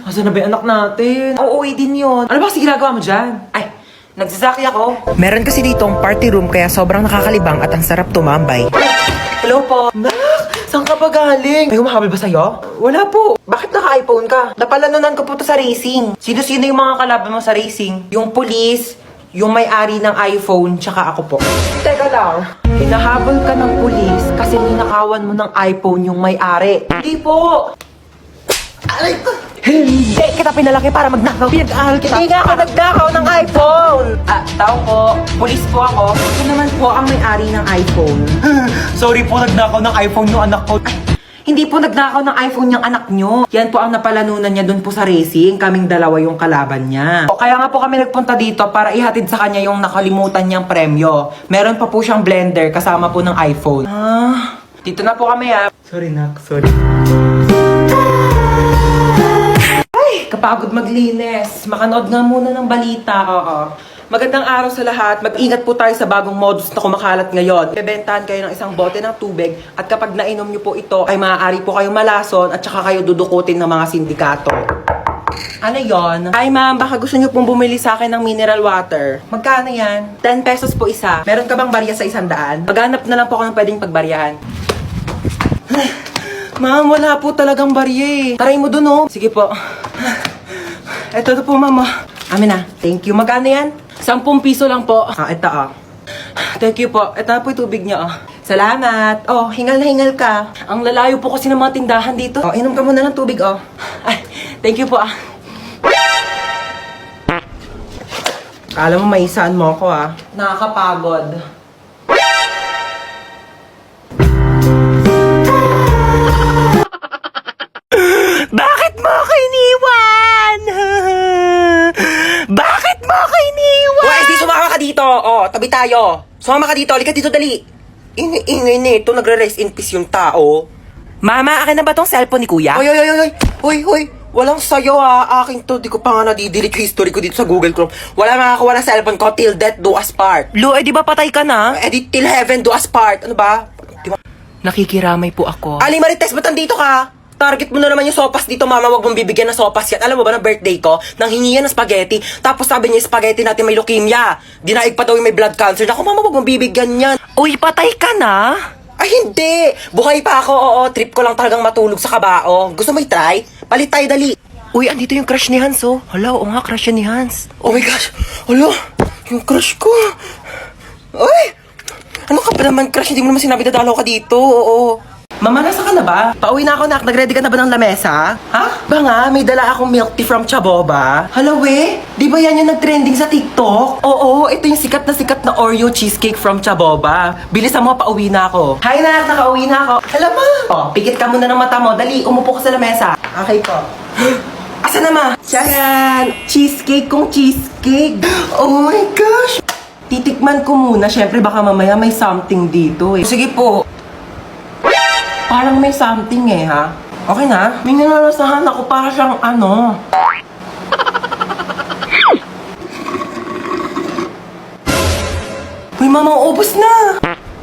Asan na ba yung anak natin? Uuwi din yun. Ano ba kasi ginagawa mo dyan? Ay, nagsasaki ako. Meron kasi ditong party room kaya sobrang nakakalibang at ang sarap tumambay. Hello po. Nak, saan ka pa galing? May humahabol ba sa'yo? Wala po. Bakit naka-iPhone ka? Napalanunan ko po to sa racing. Sino-sino yung mga kalaban mo sa racing? Yung police, yung may-ari ng iPhone, tsaka ako po. Teka lang. Hinahabol ka ng police kasi ninakawan mo ng iPhone yung may-ari. Hindi po. Aray ko. Hindi kita pinalaki para magnakaw. Pinag-aaral kita. Hindi nga ako nagnakaw ng iPhone. Tao po. Police po ako. Ito naman po ang may-ari ng iPhone. Sorry po, nagnakaw ng iPhone yung anak ko. Hindi po nagnakaw ng iPhone yung anak nyo. Yan po ang napalanunan niya dun po sa racing. Kaming dalawa yung kalaban niya. O, kaya nga po kami nagpunta dito para ihatid sa kanya yung nakalimutan niyang premyo. Meron pa po siyang blender kasama po ng iPhone. Dito na po kami Sorry, Nak. Sorry. Ay, kapagod maglinis. Makanood nga muna ng balita. Oo. Magandang araw sa lahat. Mag-ingat po tayo sa bagong modus na kumakalat ngayon. Bebentahan kayo ng isang bote ng tubig at kapag nainom nyo po ito ay maaari po kayong malason at saka kayo dudukutin ng mga sindikato. Ano yon? Hi ma'am, baka gusto nyo pong bumili sa akin ng mineral water. Magkano yan? 10 pesos po isa. Meron ka bang barya sa 100? Maghanap na lang po ako ng pwedeng pagbaryahan. Ma'am, wala po talagang barya eh. Taray mo dun oh. Sige po. Eto na po mama. Amin na. Thank you. Magkano yan? 10 piso lang po. Ito Thank you po. Ito na po yung tubig niyo Salamat. Oh, hingal na hingal ka. Ang lalayo po kasi ng mga tindahan dito. Oh, inom ka muna ng tubig Ay, thank you po Alam mo, maisaan mo ako Nakakapagod. Bakit mo ako iniwan? Bakit mo ako iniwan? Uy, di sumama ka dito. Tabi tayo. Sumama ka dito. Halika dito, dali. Ingay nito. Nagre-rest in peace yung tao. Mama, akin na ba tong cellphone ni Kuya? Hoy. Walang sayo Akin to. Di ko pa nga nadidelete yung history ko dito sa Google Chrome. Wala makakawa ng cellphone ko till death do us part. Lu, di ba patay ka na? Di till heaven do us part. Ano ba? Nakikiramay po ako. Ali Marites, ba't nandito ka? Target mo na naman yung sopas dito, mama. Wag mong bibigyan ng sopas yan. Alam mo ba, ng birthday ko, nang hingi yan ng spaghetti. Tapos sabi niya, yung spaghetti natin may leukemia. Dinaig pa daw yung may blood cancer. Naku, mama, wag mong bibigyan yan. Uy, patay ka na? Ay, hindi. Buhay pa ako, oo. Trip ko lang talagang matulog sa kabao. Gusto mo i-try? Palit tayo, dali. Uy, andito yung crush ni Hans, oh. Hala, oo nga, crush yan ni Hans. Oh my gosh. Hala, yung crush ko. Ay! Ano ka pa naman, crush? Hindi mo naman sinabi na dalaw ka dito, oo. Mama, nasa ka na ba? Pauwi na ako, nak. Nag-ready ka na ba ng lamesa? Ha? Ba nga, may dala akong milk tea from Chaboba. Hala, we? Di ba yan yung nag-trending sa TikTok? Oo, ito yung sikat na Oreo cheesecake from Chaboba. Bilisan mo, pauwi na ako. Hi, nak. Nakauwi na ako. Hala, ma. Pikit ka muna ng mata mo. Dali, umupo ka sa lamesa. Okay po. Asa na, ma? Tiyan! Cheesecake kong cheesecake. Oh my gosh! Titikman ko muna. Siyempre, baka mamaya may something dito eh. Sige po. Parang may something ha? Okay na? May nananasahan ako para siyang Uy, mama, ubos na!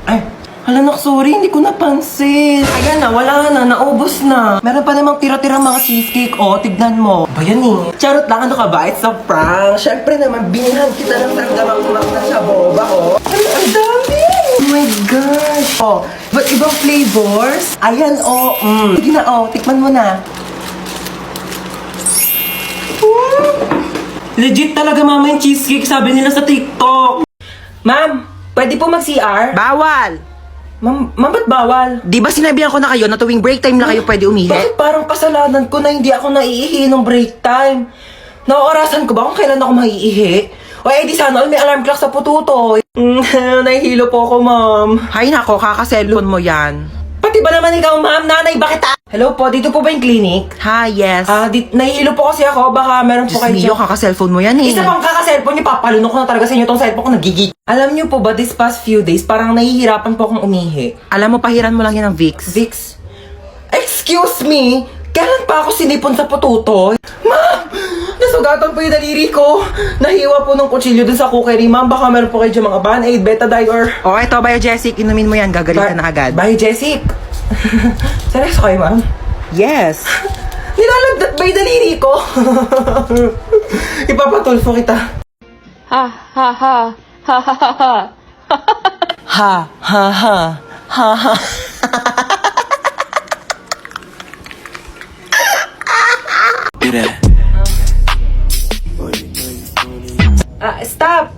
Ay, hala nak, sorry, hindi ko napansin. Ayan na, wala na, naubos na. Meron pa namang tira-tira mga cheesecake, tignan mo. Ba yan eh? Charot lang, ano ka ba? It's a prank. Siyempre naman, binihan kita ng tanggamang-gamang na Chaboba, ang dami! Oh my gosh! But ibang flavors? Ayan, Sige na, tikman mo na. Legit talaga, mama, yung cheesecake, sabi nila sa TikTok. Ma'am, pwede po mag-CR? Bawal! Ma'am, ba't bawal? Di ba sinabihan ko na kayo na tuwing break time na kayo pwede umihi? Bakit parang kasalanan ko na hindi ako naiihi ng break time? Naorasan ko ba kung kailan ako maiihi? O di sana may alarm clock sa pututo. Nahihilo po ako, ma'am. Hay nako, kaka-cellphone mo yan. Pati ba naman ikaw, ma'am? Nanay, bakit Hello po, dito po ba yung clinic? Ha, yes. Nahihilo po kasi ako. Baka meron po Diyos kayo mio, kaka-cellphone mo yan eh. Isa pang kaka-cellphone niyo, papalunok ko na talaga sa inyo tong cellphone ko, nagigig. Alam niyo po ba, this past few days, parang nahihirapan po akong umihi. Alam mo, pahiran mo lang yan ng Vicks. Vicks? Excuse me? Kailan pa ako sinipon sa pututo? Ma'am! Nasugatan po yung daliri ko. Nahiwa po ng kutsilyo dun sa cookery. Ma'am, baka meron po kayo dyan mga Band-Aid, Betadine, or... Ito, Biogesic, inumin mo yan, gagalitan na agad. Bye, Jessic. Seryoso kayo, ma'am? Yes. Nilalagdat ba yung daliri ko? Ipapatulfo kita. Ha ha ha ha ha ha ha. Ha, ha, ha. Ha, ha. Stop!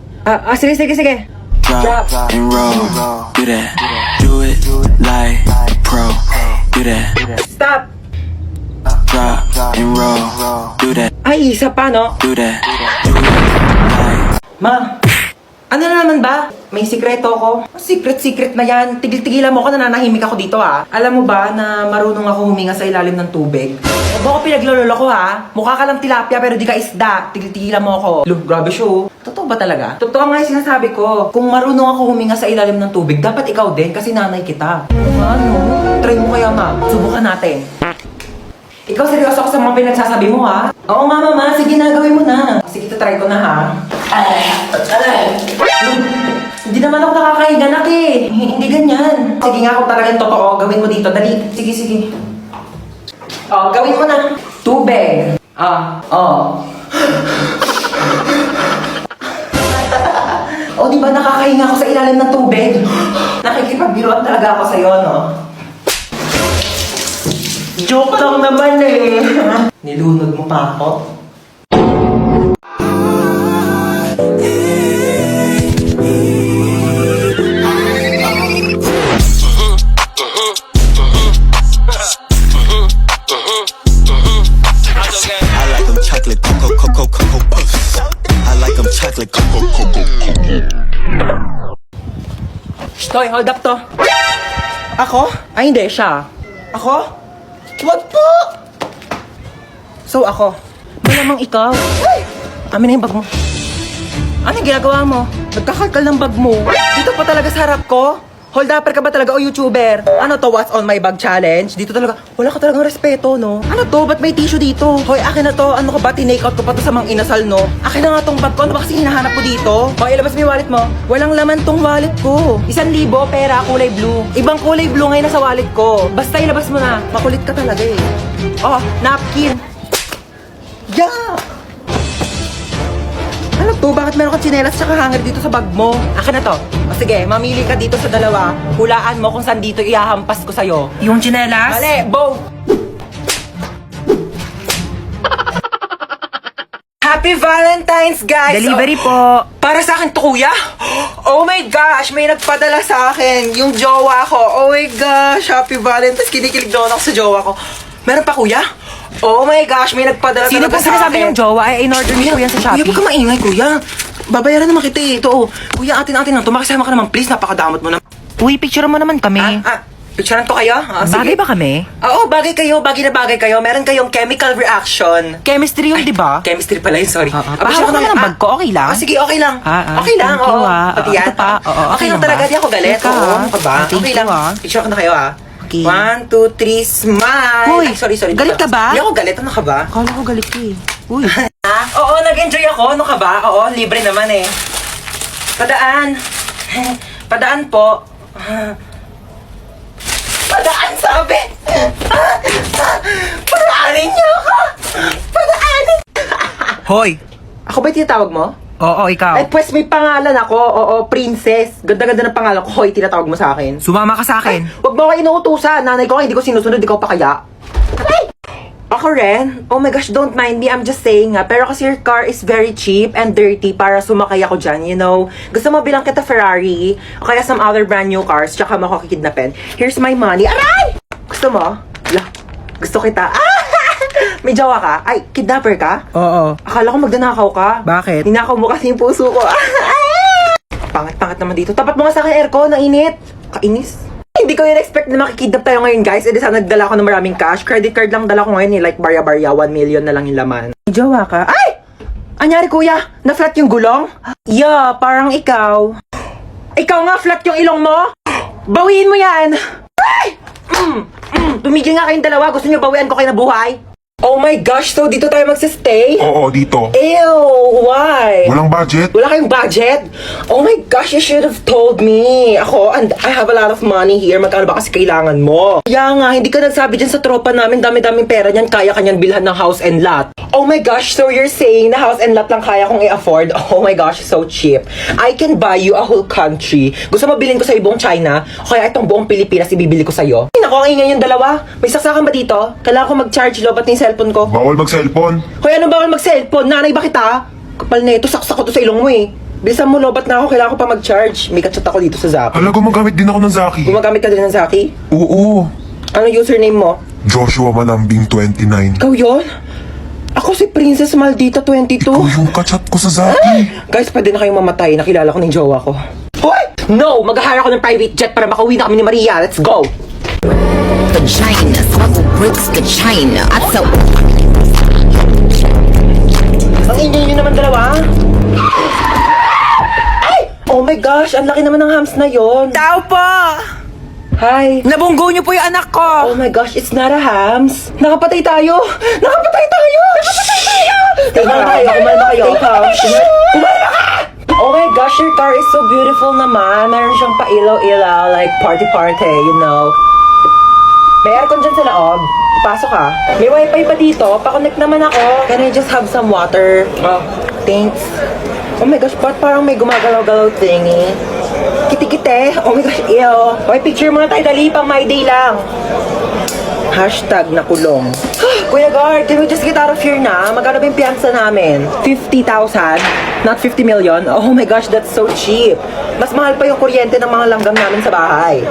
Sige. Drop and roll, do that. Do it like a pro, do that. Stop! Drop and roll, do that. Ay, isa pa, no? Do that. Do it like. Ma, ano na naman ba? May sikreto ko. Secret na yan. Tigil-tigilan mo ako, nananahimik ako dito ha. Alam mo ba na marunong ako huminga sa ilalim ng tubig? Huwag mo ako pinaglololo ko ha. Mukha ka lang tilapia pero di ka isda. Tigil-tigilan mo ako. Look, grabe siya oh. Totoo ba talaga? Totoo nga yung sinasabi ko. Kung marunong ako huminga sa ilalim ng tubig, dapat ikaw din kasi nanay kita. Ano? Try mo kaya ma. Subukan natin. Ikaw seryoso ako sa mga pinagsasabi mo ha? Oo nga mama, sige na, gawin mo na. Sige, try ko na ha. Hindi naman ako nakakahiga nak eh. Hindi ganyan. Sige nga kung talagang totoo, gawin mo dito. Dali. Sige. Oh, gawin mo na. Tubig. Oh, di ba nakakahinga ako sa ilalim ng tubig? Nakikipagbiruan talaga ako sa'yo, no? Joke lang naman eh. Nilunod mo pa ako? I like them chocolate cocoa puffs. I like them chocolate cocoa. Hoy, hold up to. Ako? Ay, hindi. Siya. Ako? Wag po! So, ako? Malamang ikaw. Ay! Amin na yung bag mo. Ano yung ginagawa mo? Nagkakalkal ng bag mo. Dito pa talaga sa harap ko? Hold upper ka ba talaga o YouTuber? Ano to, what's on my bag challenge? Dito talaga, wala ka talagang respeto, no? Ano to, ba't may tissue dito? Hoy, akin na to, ano ka ba, tinake out ko pa to sa mga inasal, no? Akin na nga tong bag ko, ano ba kasi hinahanap ko dito? Hoy, ilabas mo yung wallet mo. Walang laman tong wallet ko. 1,000 pera, kulay blue. Ibang kulay blue ngayon nasa wallet ko. Basta ilabas mo na, makulit ka talaga eh. Oh, napkin. Yeah! Ano to? Bakit meron kang tsinelas tsaka hanger dito sa bag mo? Akin na to. O sige, mamili ka dito sa dalawa. Hulaan mo kung saan dito ihahampas ko sa'yo. Yung tsinelas? Mali! Both! Happy Valentine's, guys! Delivery Oh, po. para sa akin to, kuya? Oh my gosh! May nagpadala sa akin. Yung jowa ko. Oh my gosh! Happy Valentine's. Kinikilig doon ako sa jowa ko. Meron pa, kuya? Oh my gosh! May nagpadala Sino po talaga sa sinasabi akin. yung jowa? Ay, in-order niyo po yan sa Kuya, Shopee. huwag ka maingay, kuya. Babayaran naman kita eh. Ito, oh. Kuya, atin-atin lang. Tumakisama ka naman, please. Napakadamot mo na. Uy, picture mo naman kami. Picturean ko kayo? Sige. Bagay ba kami? Oo, bagay kayo. Bagay na bagay kayo. Meron kayong chemical reaction. Chemistry yun, di ba? Chemistry pala yun, sorry. Pahawak ka ng bag ko, okay lang? Sige, okay lang. Okay lang, thank you, oo. ah. Pati yan. Ito pa, oo, Okay okay lang lang talaga, ba? di ako galit. Teka, Oo, ano ka ba? thank Okay you, lang. ah. Picture ko na kayo, ah. Okay. 1, 2, 3, smile! Uy, Ay, sorry. galit ka ba? Hindi ako galit. Ano ka ba? Akala ko galit ka eh. Uy. Oo, nag-enjoy ako. Ano ka ba? Oo, libre naman eh. Padaan. Padaan po. Padaan, sabi. Padaanin niyo ako. Padaanin. Hoy. Ako ba yung tinatawag mo? Oo, ikaw. Ay, pues may pangalan ako. Oo, princess. Ganda-ganda ng pangalan ko. Hoy, tinatawag mo sa akin. Sumama ka sa akin. Huwag mo ako inuutusan. Nanay ko, hindi ko sinusunod. Ikaw pa kaya? Ay! Ako rin? Oh my gosh, don't mind me. I'm just saying nga. Pero kasi your car is very cheap and dirty para sumakay ako dyan, you know. Gusto mo bilang kita Ferrari o kaya some other brand new cars tsaka mo ako kikidnapin. Here's my money. Aray! Gusto mo? Gusto kita. Ah! May jowa ka? Ay, kidnapper ka? Oo. Akala ko magdanakaw ka. Bakit? Ninakaw mo kasi yung puso ko. Pangat-pangat naman dito. Tapat mo nga sa akin aircon, ang init. Kainis. Hindi ko yun expect na makikidnap tayo ngayon, guys. E di sana nagdala ko ng maraming cash. Credit card lang dala ko ngayon, eh. Like barya-barya, 1 million na lang yung laman. May jowa ka? Ay! Anyari, kuya? Na-flat yung gulong? Yeah, parang ikaw. Ikaw nga, flat yung ilong mo? Bawiin mo yan! Ay! Tumigil nga kayong dalawa. Gusto niyo bawian ko kayo na buhay? Oh my gosh, so dito tayo magsistay? Oo, dito. Ew, why? Walang budget? Wala kayong budget? Oh my gosh, you should have told me. Ako, and I have a lot of money here. Magkano ba kasi kailangan mo? Kaya nga, hindi ka nagsabi dyan sa tropa namin. Dami-daming pera niyan. Kaya kanyan bilhan ng house and lot. Oh my gosh, so you're saying na house and lot lang kaya kong i-afford? Oh my gosh, so cheap. I can buy you a whole country. Gusto mo bilhin ko sa buong China? O kaya itong buong Pilipinas ibibili ko sa'yo? Ay, naku, ang ingay yung dalawa. May saksakan ba dito? Kailangan ko mag-charge lobat ng cellphone ko. Bawal mag-cellphone. Hoy, anong bawal mag-cellphone? Nanay ba kita? Kapal na ito, saksak ko to sa ilong mo eh. Bilisan mo, lobat na ako. Kailangan ko pa mag-charge. May kachat ako dito sa Zaki. Hala, gumagamit din ako ng Zaki. Gumagamit ka din ng Zaki? Oo. Ano username mo? Joshua Malambing 29. Ikaw yun? Ako si Princess Maldita 22. Ikaw yung kachat ko sa Zaki. Guys, pwede na kayong mamatay. Nakilala ko ng jowa ko. Hoy! No! Mag-hire ako ng private jet para makauwi na kami ni Maria. Let's go! Vagina, smuggle bricks to China. I tell Ang ingay nyo naman dalawa. Ay! Oh my gosh! Ang laki naman ng hams na yon. Tao po! Hi! Nabunggo niyo po yung anak ko! Oh my gosh, it's not a hams. Nakapatay tayo! Nakapatay tayo! Nakapatay tayo! Kumalma kayo, kumalma kayo. Kumalma ka! Oh my gosh, your car is so beautiful naman. Meron siyang pa-ilaw-ilaw, like party-party, you know. May aircon dyan sa loob. Pasok ka. May wifi pa dito. Pa-connect naman ako. Can I just have some water? Oh, thanks. Oh my gosh, ba't parang may gumagalaw-galaw thingy? Kiti-kite. Oh my gosh, ew. Okay, picture muna tayo. Dali, pang my day lang. Hashtag nakulong. Kuya Guard, can we just get out of here na? Magkano ba yung piyansa namin? 50,000? Not 50 million? Oh my gosh, that's so cheap. Mas mahal pa yung kuryente ng mga langgam namin sa bahay.